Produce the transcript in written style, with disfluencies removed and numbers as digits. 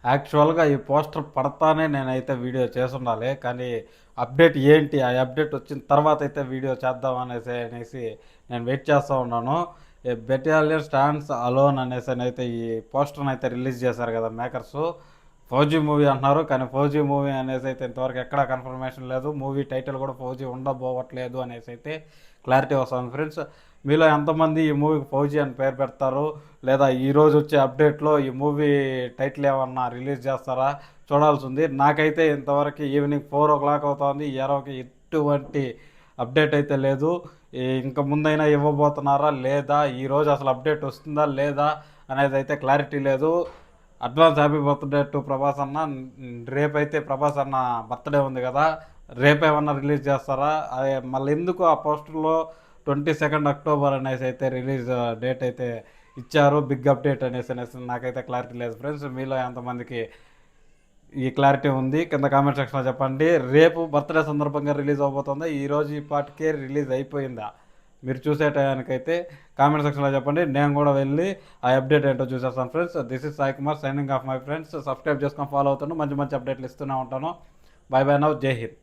యాక్చువల్‌గా ఈ పోస్టర్ పడతానే నేనైతే వీడియో చేసుండాలి. కానీ అప్డేట్ ఏంటి? ఆ అప్డేట్ వచ్చిన తర్వాత అయితే వీడియో చేద్దాం అనేసి నేను వెయిట్ చేస్తా ఉన్నాను. ఏ బెటాలియన్ స్టాండ్స్ అలోన్ అనేసనైతే ఈ పోస్టర్‌నైతే రిలీజ్ చేశారు కదా మేకర్సు. ఫౌజీ మూవీ అంటున్నారు. కానీ ఫౌజీ మూవీ అనేసైతే ఇంతవరకు ఎక్కడా కన్ఫర్మేషన్ లేదు. మూవీ టైటిల్ కూడా ఫౌజీ ఉండబోవట్లేదు అనేసైతే క్లారిటీ వస్తుంది ఫ్రెండ్స్. మీలో ఎంతమంది ఈ మూవీకి ఫౌజీ అని పేరు పెడతారు? లేదా ఈరోజు వచ్చే అప్డేట్లో ఈ మూవీ టైటిల్ ఏమన్నా రిలీజ్ చేస్తారా? చూడాల్సి ఉంది. నాకైతే ఇంతవరకు ఈవినింగ్ 4 అవుతోంది. ఈ ఎరవకి ఎటువంటి అప్డేట్ అయితే లేదు. ఇంక ముందైనా ఇవ్వబోతున్నారా లేదా? ఈరోజు అసలు అప్డేట్ వస్తుందా లేదా అనేది అయితే క్లారిటీ లేదు. Advance happy birthday to Prabhas అన్న. రేపైతే ప్రభాస్ అన్న బర్త్డే ఉంది కదా, రేపేమన్నా రిలీజ్ చేస్తారా? అదే మళ్ళీ ఎందుకు ఆ పోస్టర్లో 22 అక్టోబర్ అనేసి అయితే రిలీజ్ డేట్ అయితే ఇచ్చారు, బిగ్ అప్డేట్ అనేసి నాకైతే క్లారిటీ లేదు ఫ్రెండ్స్. మీలో ఎంతమందికి ఈ క్లారిటీ ఉంది కింద కామెంట్ సెక్షన్లో చెప్పండి. రేపు బర్త్డే సందర్భంగా రిలీజ్ అవబోతుందా, ఈరోజు ఈ పాటికే రిలీజ్ అయిపోయిందా? మీరు చూసే టయానికైతే కామెంట్ సెక్షన్లో చెప్పండి. నేను కూడా వెళ్ళి ఆ అప్డేట్ ఏంటో చూసేస్తాను friends. This is Sai Kumar signing off my friends. Subscribe చేసుకొని ఫాలో అవుతాను. మంచి మంచి అప్డేట్లు ఇస్తూనే ఉంటాను. Bye bye now. జై హింద్.